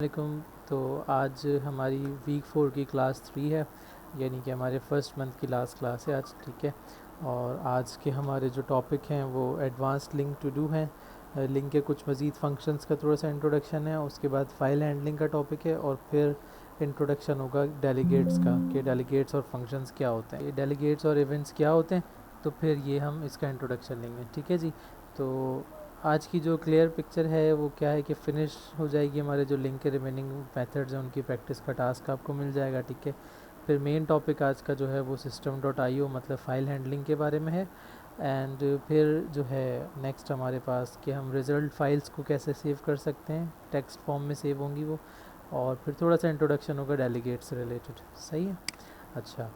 वालेकुम। तो आज हमारी वीक 4 की क्लास 3 है, यानी कि हमारे फर्स्ट मंथ की लास्ट क्लास है आज। ठीक है, और आज के हमारे जो टॉपिक हैं वो एडवांस्ड लिंक टू डू हैं। लिंक के कुछ मज़ीद फंक्शंस का थोड़ा सा इंट्रोडक्शन है, उसके बाद फाइल हैंडलिंग का टॉपिक है, और फिर इंट्रोडक्शन होगा डेलीगेट्स का कि डेलीगेट्स और फंक्शंस क्या होते हैं, ये डेलीगेट्स और इवेंट्स क्या होते हैं। तो फिर ये हम इसका इंट्रोडक्शन लेंगे। ठीक है जी। तो आज की जो क्लियर पिक्चर है वो क्या है कि फ़िनिश हो जाएगी हमारे जो लिंक के रिमेनिंग मेथड्स हैं उनकी प्रैक्टिस का टास्क आपको मिल जाएगा। ठीक है, फिर मेन टॉपिक आज का जो है वो system.io मतलब फ़ाइल हैंडलिंग के बारे में है। एंड फिर जो है नेक्स्ट हमारे पास कि हम रिज़ल्ट फाइल्स को कैसे सेव कर सकते हैं, टेक्स्ट फॉर्म में सेव होंगी वो। और फिर थोड़ा सा इंट्रोडक्शन होगा डेलीगेट से रिलेटेड। सही है। अच्छा,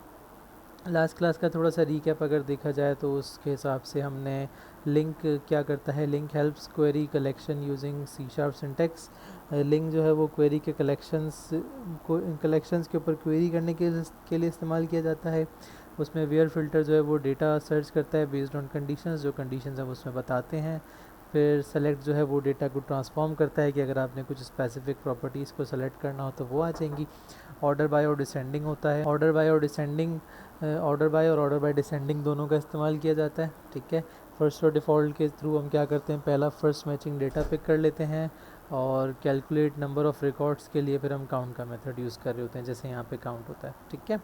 लास्ट क्लास का थोड़ा सा रीकैप अगर देखा जाए तो उसके हिसाब से हमने लिंक क्या करता है, LINQ helps query collection using C sharp syntax. LINQ जो है वो क्वेरी के कलेक्शंस के ऊपर क्वेरी करने के लिए इस्तेमाल किया जाता है। उसमें वेयर फिल्टर जो है वो डेटा सर्च करता है बेस्ड ऑन कंडीशंस, जो कंडीशंस हम उसमें बताते हैं। फिर सेलेक्ट जो है वो डेटा को ट्रांसफॉर्म करता है कि अगर आपने कुछ स्पेसिफिक प्रॉपर्टीज़ को सेलेक्ट करना हो तो वो आ जाएंगी। ऑर्डर बाय और डिसेंडिंग होता है। ऑर्डर बाय और डिसेंडिंग, ऑर्डर बाय और ऑर्डर बाय डिसेंडिंग दोनों का इस्तेमाल किया जाता है। ठीक है, फर्स्ट और डिफ़ॉल्ट के थ्रू हम क्या करते हैं, पहला फर्स्ट मैचिंग डेटा पिक कर लेते हैं, और कैलकुलेट नंबर ऑफ़ रिकॉर्ड्स के लिए फिर हम काउंट का मेथड यूज़ कर रहे होते हैं, जैसे यहाँ पे काउंट होता है। ठीक है।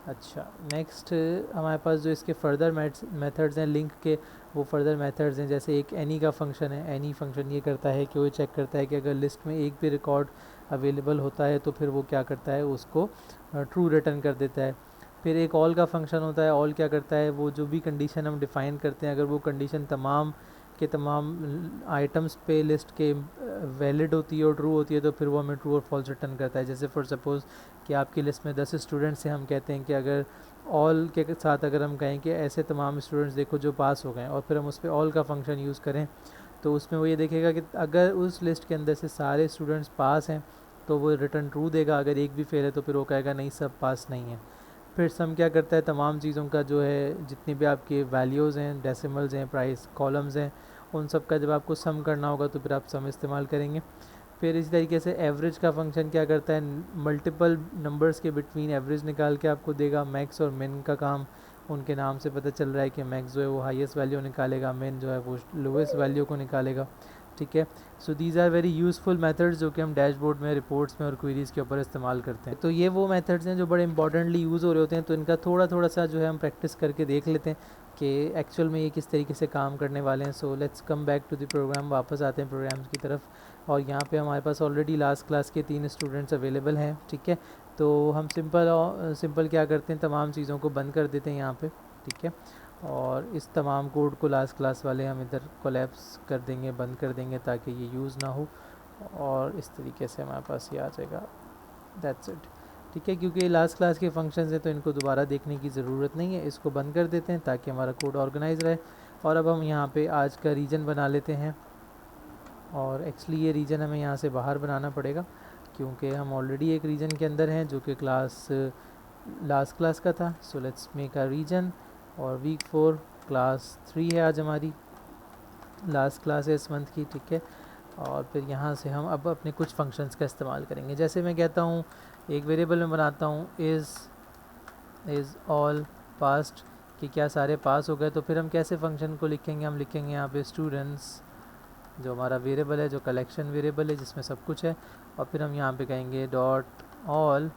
अच्छा, नेक्स्ट हमारे पास जो इसके फर्दर मेथड्स हैं लिंक के, वो फर्दर मेथड्स हैं। जैसे एक एनी का फंक्शन है। एनी फंक्शन ये करता है कि वो चेक करता है कि अगर लिस्ट में एक भी रिकॉर्ड अवेलेबल होता है तो फिर वो क्या करता है, उसको ट्रू रिटर्न कर देता है। फिर एक ऑल का फंक्शन होता है। ऑल क्या करता है, वो जो भी कंडीशन हम डिफ़ाइन करते हैं अगर वो कंडीशन तमाम के तमाम आइटम्स पे लिस्ट के वैलिड होती है और ट्रू होती है तो फिर वो हमें ट्रू और फॉल्स रिटर्न करता है। जैसे फॉर सपोज़ कि आपकी लिस्ट में 10 स्टूडेंट्स हैं, हम कहते हैं कि अगर ऑल के साथ अगर हम कहें कि ऐसे तमाम स्टूडेंट्स देखो जो पास हो गए, और फिर हम उस पर ऑल का फंक्शन यूज़ करें, तो उसमें वो ये देखेगा कि अगर उस लिस्ट के अंदर से सारे स्टूडेंट्स पास हैं तो वो रिटर्न ट्रू देगा, अगर एक भी फेल है तो फिर वो कहेगा नहीं सब पास नहीं है। फिर सम क्या करता है, तमाम चीज़ों का जो है जितनी भी आपकी वैल्यूज़ हैं, डेसिमल्स हैं, प्राइस कॉलम्स हैं, उन सब का जब आपको सम करना होगा तो फिर आप सम इस्तेमाल करेंगे। फिर इसी तरीके से एवरेज का फंक्शन क्या करता है, मल्टीपल नंबर्स के बिटवीन एवरेज निकाल के आपको देगा। मैक्स और मिन का काम उनके नाम से पता चल रहा है कि मैक्स जो है वो हाईएस्ट वैल्यू निकालेगा, मिन जो है वो लोवेस्ट वैल्यू को निकालेगा। ठीक है, so these are very useful methods जो कि हम डैशबोर्ड में, रिपोर्ट्स में और क्वेरीज़ के ऊपर इस्तेमाल करते हैं। तो ये वो मेथड्स हैं जो बड़े इंपॉर्टेंटली यूज़ हो रहे होते हैं, तो इनका थोड़ा थोड़ा सा जो है हम प्रैक्टिस करके देख लेते हैं कि एक्चुअल में ये किस तरीके से काम करने वाले हैं। So let's come back to the program, वापस आते हैं प्रोग्राम्स की तरफ। और यहाँ पे हमारे पास ऑलरेडी लास्ट क्लास के 3 स्टूडेंट्स अवेलेबल हैं। ठीक है, तो हम सिंपल क्या करते हैं, तमाम चीज़ों को बंद कर देते हैं यहाँ पे। ठीक है, और इस तमाम कोड को लास्ट क्लास वाले हम इधर कोलैप्स कर देंगे, बंद कर देंगे ताकि ये यूज़ ना हो, और इस तरीके से हमारे पास ये आ जाएगा। That's it. ठीक है, क्योंकि लास्ट क्लास के फंक्शंस हैं तो इनको दोबारा देखने की ज़रूरत नहीं है, इसको बंद कर देते हैं ताकि हमारा कोड ऑर्गेनाइज रहे। और अब हम यहाँ पे आज का रीजन बना लेते हैं, और एक्चुअली ये रीजन हमें यहाँ से बाहर बनाना पड़ेगा क्योंकि हम ऑलरेडी एक रीजन के अंदर हैं जो कि लास्ट क्लास का था। So let's make a region, और वीक 4 क्लास 3 है आज हमारी, लास्ट क्लास है इस मंथ की। ठीक है, और फिर यहाँ से हम अब अपने कुछ फंक्शंस का इस्तेमाल करेंगे। जैसे मैं कहता हूँ, एक वेरिएबल में बनाता हूँ इज़ ऑल पास्ट, कि क्या सारे पास हो गए, तो फिर हम कैसे फंक्शन को लिखेंगे, हम लिखेंगे यहाँ पे स्टूडेंट्स जो हमारा वेरिएबल है, जो कलेक्शन वेरिएबल है जिसमें सब कुछ है, और फिर हम यहाँ पे कहेंगे डॉट ऑल,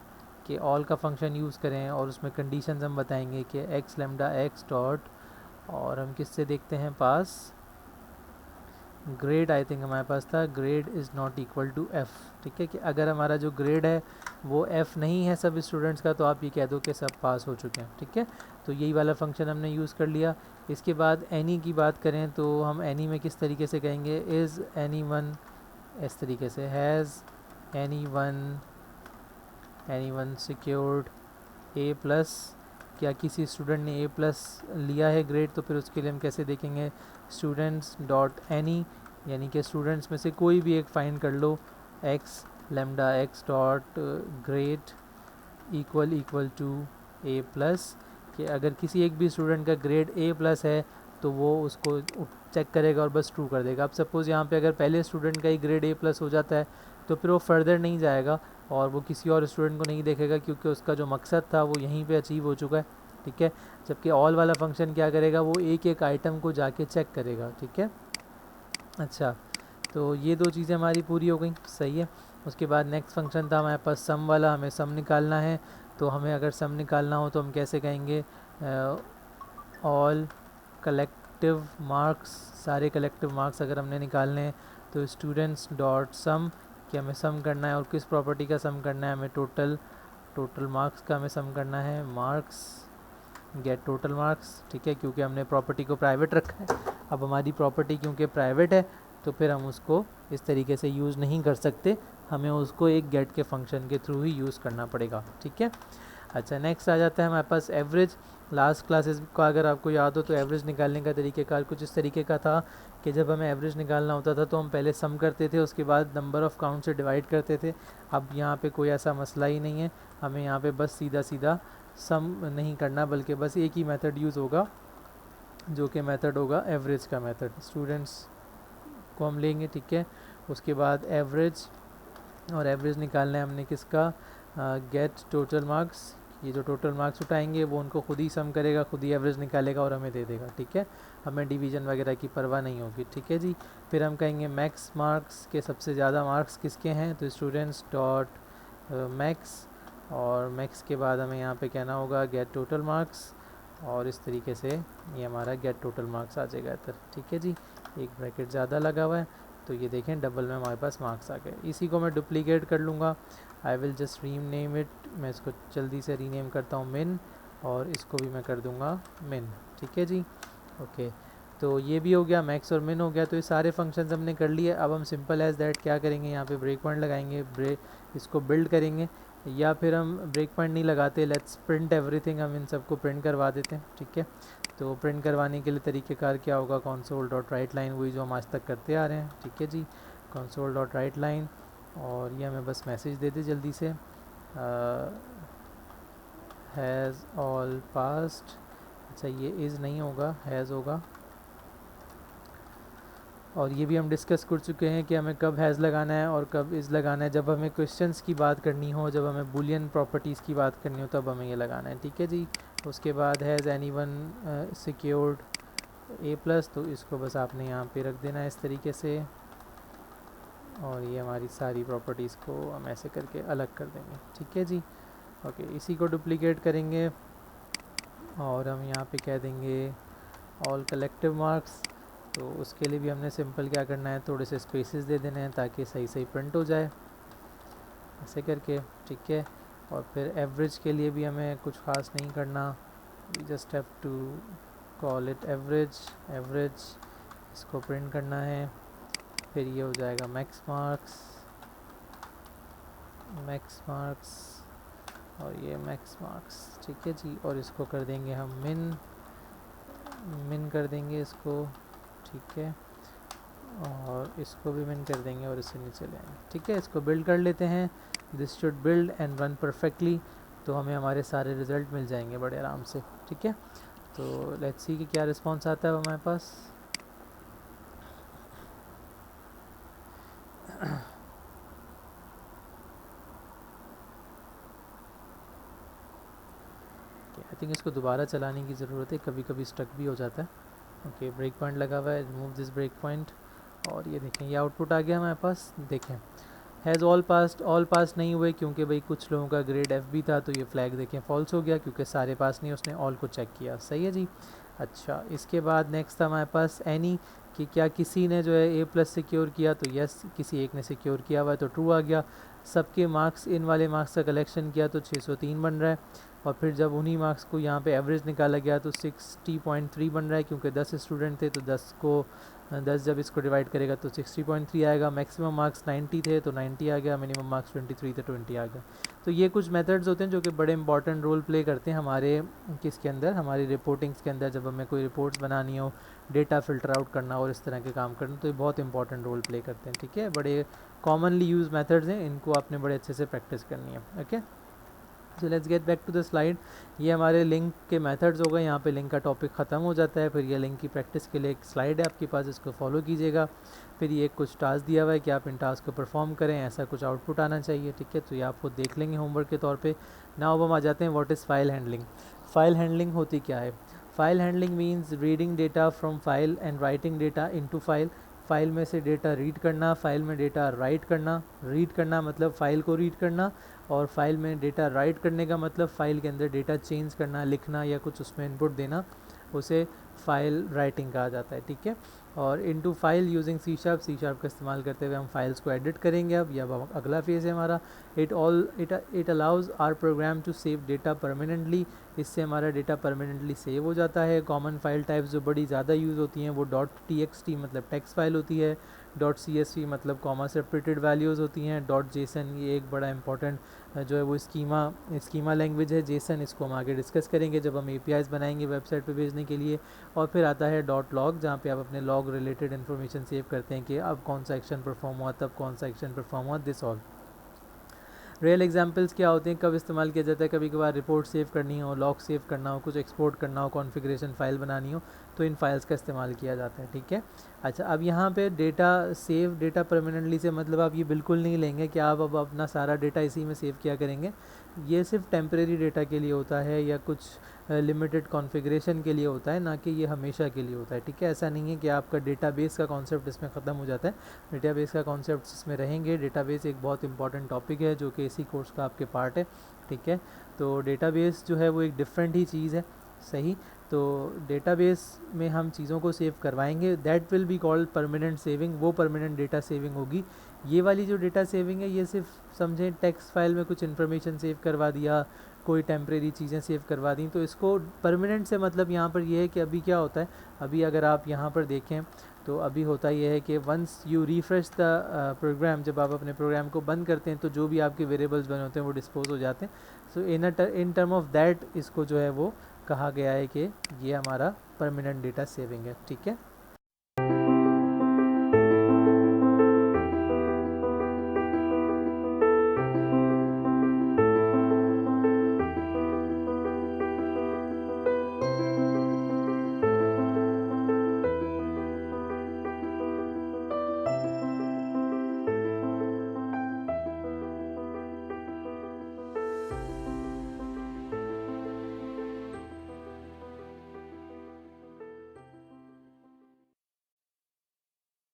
कि ऑल का फंक्शन यूज़ करें और उसमें कंडीशंस हम बताएंगे कि एक्स लेमडा एक्स डॉट, और हम किससे देखते हैं पास, ग्रेड आई थिंक हमारे पास था, grade is not equal to F. ठीक है, कि अगर हमारा जो ग्रेड है वो एफ़ नहीं है सब स्टूडेंट्स का, तो आप ये कह दो कि सब पास हो चुके हैं। ठीक है, तो यही वाला फंक्शन हमने यूज़ कर लिया। इसके बाद एनी की बात करें तो हम एनी में किस तरीके से कहेंगे, इज़ एनी वन, इस तरीके से, has any one secured A plus, क्या किसी स्टूडेंट ने ए प्लस लिया है ग्रेड, तो फिर उसके लिए हम कैसे देखेंगे, स्टूडेंट्स डॉट एनी, यानी कि स्टूडेंट्स में से कोई भी एक फाइंड कर लो, x lambda x dot grade equal to a plus, कि अगर किसी एक भी स्टूडेंट का ग्रेड ए प्लस है तो वो उसको चेक करेगा और बस ट्रू कर देगा। अब सपोज़ यहाँ पे अगर पहले स्टूडेंट का ही ग्रेड ए प्लस हो जाता है तो फिर वो फर्दर नहीं जाएगा और वो किसी और स्टूडेंट को नहीं देखेगा, क्योंकि उसका जो मकसद था वो यहीं पे अचीव हो चुका है, ठीक है। जबकि ऑल वाला फंक्शन क्या करेगा, वो एक एक आइटम को जाके चेक करेगा, ठीक है। अच्छा, तो ये दो चीज़ें हमारी पूरी हो गई, सही है। उसके बाद नेक्स्ट फंक्शन था हमारे पास सम वाला, हमें सम निकालना है। तो हमें अगर सम निकालना हो तो हम कैसे कहेंगे, ऑल कलेक्टिव मार्क्स, सारे कलेक्टिव मार्क्स अगर हमने निकालने हैं तो स्टूडेंट्स डॉट सम, कि हमें सम करना है और किस प्रॉपर्टी का सम करना है, हमें टोटल मार्क्स का हमें सम करना है, मार्क्स गेट टोटल मार्क्स, ठीक है, क्योंकि हमने प्रॉपर्टी को प्राइवेट रखा है। अब हमारी प्रॉपर्टी क्योंकि प्राइवेट है तो फिर हम उसको इस तरीके से यूज़ नहीं कर सकते, हमें उसको एक गेट के फंक्शन के थ्रू ही यूज़ करना पड़ेगा, ठीक है। अच्छा, नेक्स्ट आ जाता है हमारे पास एवरेज। लास्ट क्लासेस का अगर आपको याद हो तो एवरेज निकालने का तरीक़ेकार कुछ इस तरीके का था कि जब हमें एवरेज निकालना होता था तो हम पहले सम करते थे, उसके बाद नंबर ऑफ़ काउंट से डिवाइड करते थे। अब यहाँ पे कोई ऐसा मसला ही नहीं है, हमें यहाँ पे बस सीधा सीधा सम नहीं करना, बल्कि बस एक ही मेथड यूज़ होगा, जो कि मेथड होगा एवरेज का मेथड। स्टूडेंट्स को हम लेंगे, ठीक है। उसके बाद एवरेज, और एवरेज निकालना है हमने किसका, गेट टोटल मार्क्स। ये जो टोटल मार्क्स उठाएंगे वो उनको खुद ही सम करेगा, खुद ही एवरेज निकालेगा और हमें दे देगा, ठीक है। हमें डिवीज़न वगैरह की परवाह नहीं होगी, ठीक है जी। फिर हम कहेंगे मैक्स मार्क्स के सबसे ज़्यादा मार्क्स किसके हैं, तो स्टूडेंट्स डॉट मैक्स, और मैक्स के बाद हमें यहाँ पे कहना होगा गेट टोटल मार्क्स, और इस तरीके से ये हमारा गेट टोटल मार्क्स आ जाएगा इधर, ठीक है जी। एक ब्रैकेट ज़्यादा लगा हुआ है तो ये देखें डबल में हमारे पास मार्क्स आ गए। इसी को मैं डुप्लीकेट कर लूँगा, I will just rename it, मैं इसको जल्दी से रीनेम करता हूँ मिन, और इसको भी मैं कर दूँगा मिन, ठीक है जी। ओके, तो ये भी हो गया, मैक्स और मिन हो गया। तो ये सारे फंक्शंस हमने कर लिए। अब हम सिंपल एज दैट क्या करेंगे, यहाँ पे ब्रेक पॉइंट लगाएंगे, इसको बिल्ड करेंगे, या फिर हम ब्रेक पॉइंट नहीं लगाते, लेट्स प्रिंट एवरीथिंग, हम इन सबको प्रिंट करवा देते हैं, ठीक है। तो प्रिंट करवाने के लिए तरीक़ेकार क्या होगा, कंसोल डॉट राइट लाइन, वही जो हम आज तक करते आ रहे हैं, ठीक है जी। कंसोल डॉट राइट लाइन, और ये हमें बस मैसेज दे दे जल्दी से, हैज़ ऑल पास्ड। अच्छा, ये इज़ नहीं होगा, हैज़ होगा। और ये भी हम डिस्कस कर चुके हैं कि हमें कब हैज़ लगाना है और कब इज़ लगाना है। जब हमें क्वेश्चंस की बात करनी हो, जब हमें बुलियन प्रॉपर्टीज़ की बात करनी हो, तब हमें ये लगाना है, ठीक है जी। उसके बाद हैज़ एनीवन सिक्योर्ड A+, तो इसको बस आपने यहाँ पे रख देना है इस तरीके से, और ये हमारी सारी प्रॉपर्टीज़ को हम ऐसे करके अलग कर देंगे, ठीक है जी। ओके, इसी को डुप्लीकेट करेंगे और हम यहाँ पे कह देंगे ऑल कलेक्टिव मार्क्स। तो उसके लिए भी हमने सिंपल क्या करना है, थोड़े से स्पेसेस दे देने हैं ताकि सही सही प्रिंट हो जाए, ऐसे करके, ठीक है। और फिर एवरेज के लिए भी हमें कुछ खास नहीं करना, we just have to call it average, इसको प्रिंट करना है। फिर ये हो जाएगा मैक्स मार्क्स, और ये मैक्स मार्क्स, ठीक है जी। और इसको कर देंगे हम मिन कर देंगे इसको, ठीक है, और इसको भी मिन कर देंगे और इससे नीचे ले आएंगे, ठीक है। इसको बिल्ड कर लेते हैं, this should build and run perfectly, तो हमें हमारे सारे रिज़ल्ट मिल जाएंगे बड़े आराम से, ठीक है। तो लेट्स सी कि क्या रिस्पॉन्स आता है हमारे पास। आई थिंक इसको दोबारा चलाने की ज़रूरत है, कभी कभी स्टक भी हो जाता है। ओके, ब्रेक पॉइंट लगा हुआ है, रिमूव दिस ब्रेक पॉइंट, और ये देखें ये आउटपुट आ गया हमारे पास। देखें हैज़ ऑल पास नहीं हुए क्योंकि भाई कुछ लोगों का ग्रेड एफ भी था, तो ये फ्लैग देखें फॉल्स हो गया क्योंकि सारे पास नहीं, उसने ऑल को चेक किया, सही है जी। अच्छा, इसके बाद नेक्स्ट था हमारे पास एनी, कि क्या किसी ने जो है A+ सिक्योर किया, तो यस किसी एक ने सिक्योर किया हुआ है, तो ट्रू आ गया। सबके मार्क्स, इन वाले मार्क्स का कलेक्शन किया तो 603 बन रहा है, और फिर जब उन्हीं मार्क्स को यहाँ पे एवरेज निकाला गया तो 60.3 बन रहा है, क्योंकि 10 स्टूडेंट थे तो 10 जब इसको डिवाइड करेगा तो 60.3 आएगा। मैक्सिमम मार्क्स 90 थे तो 90 आ गया, मिनिमम मार्क्स 23 थे 20 आ गया। तो ये कुछ मेथड्स होते हैं जो कि बड़े इंपॉर्टेंट रोल प्ले करते हैं हमारे किसके अंदर, हमारी रिपोर्टिंग्स के अंदर। जब हमें कोई रिपोर्ट्स बनानी हो, डेटा फिल्टर आउट करना और इस तरह के काम करना, तो ये बहुत इंपॉर्टेंट रोल प्ले करते हैं, ठीक है। बड़े कॉमनली यूज मेथड्स हैं, इनको आपने बड़े अच्छे से प्रैक्टिस करनी है, okay. So let's get back to the slide. ये हमारे लिंक के मेथड्स हो गए, यहाँ पे लिंक का टॉपिक ख़त्म हो जाता है। फिर ये लिंक की प्रैक्टिस के लिए एक स्लाइड है आपके पास, इसको फॉलो कीजिएगा। फिर ये कुछ टास्क दिया हुआ है कि आप इन टास्क को परफॉर्म करें, ऐसा कुछ आउटपुट आना चाहिए, ठीक है। तो ये आप खुद देख लेंगे होमवर्क के तौर पे। नाउ अब हम आ जाते हैं what is file handling. File handling होती क्या है? File handling means reading data from file and writing data into file. File में से डेटा रीड करना, फाइल में डेटा राइट करना। रीड करना मतलब फाइल को रीड करना, और फाइल में डेटा राइट करने का मतलब फाइल के अंदर डेटा चेंज करना, लिखना या कुछ उसमें इनपुट देना, उसे फाइल राइटिंग कहा जाता है, ठीक है। और into file using C sharp का इस्तेमाल करते हुए हम फाइल्स को एडिट करेंगे। अब यह अगला फेज़ है हमारा। It allows our program to save data permanently. इससे हमारा डेटा परमानेंटली सेव हो जाता है। कॉमन फाइल टाइप्स जो बड़ी ज़्यादा यूज़ होती हैं वो .txt मतलब टेक्स्ट फाइल होती है, .csv मतलब कॉमा सेपरेटेड वैल्यूज़ होती हैं, .json ये एक बड़ा इंपॉर्टेंट जो है वो स्कीमा लैंग्वेज है जेसन। इसको हम आगे डिस्कस करेंगे जब हम APIs बनाएंगे वेबसाइट पे भेजने के लिए। और फिर आता है .log जहाँ पे आप अपने लॉग रिलेटेड इन्फॉर्मेशन सेव करते हैं कि अब कौन सा एक्शन परफॉर्म हुआ, तब कौन सा एक्शन परफॉर्म हुआ, दिस ऑल। रियल एग्जांपल्स क्या होते हैं, कब इस्तेमाल किया जाता है? कभी कभार रिपोर्ट सेव करनी हो, लॉग सेव करना हो, कुछ एक्सपोर्ट करना हो, कॉन्फ़िगरेशन फाइल बनानी हो, तो इन फाइल्स का इस्तेमाल किया जाता है, ठीक है। अच्छा, अब यहाँ पे डेटा परमानेंटली से मतलब आप ये बिल्कुल नहीं लेंगे कि आप अब अपना सारा डेटा इसी में सेव किया करेंगे। ये सिर्फ टेम्परेरी डेटा के लिए होता है या कुछ लिमिटेड कॉन्फ़िगरेशन के लिए होता है, ना कि ये हमेशा के लिए होता है, ठीक है। ऐसा नहीं है कि आपका डेटाबेस का कॉन्सेप्ट इसमें ख़त्म हो जाता है। डेटाबेस का कॉन्सेप्ट इसमें रहेंगे। डेटाबेस एक बहुत इंपॉर्टेंट टॉपिक है जो कि इसी कोर्स का आपके पार्ट है, ठीक है। तो डेटाबेस जो है वो एक डिफरेंट ही चीज़ है, सही। तो डेटाबेस में हम चीज़ों को सेव करवाएंगे, that will be called permanent saving. वो परमानेंट डेटा सेविंग होगी। ये वाली जो डेटा सेविंग है ये सिर्फ समझें टेक्स्ट फाइल में कुछ इन्फॉर्मेशन सेव करवा दिया, कोई टेम्परेरी चीज़ें सेव करवा दी, तो इसको परमानेंट से मतलब यहाँ पर ये है कि अभी क्या होता है, अभी अगर आप यहाँ पर देखें तो अभी होता ये है कि once you refresh the program, जब आप अपने प्रोग्राम को बंद करते हैं तो जो भी आपके वेरिएबल्स बने होते हैं वो डिस्पोज हो जाते हैं। सो इन टर्म ऑफ दैट इसको जो है वो कहा गया है कि ये हमारा परमानेंट डेटा सेविंग है, ठीक है।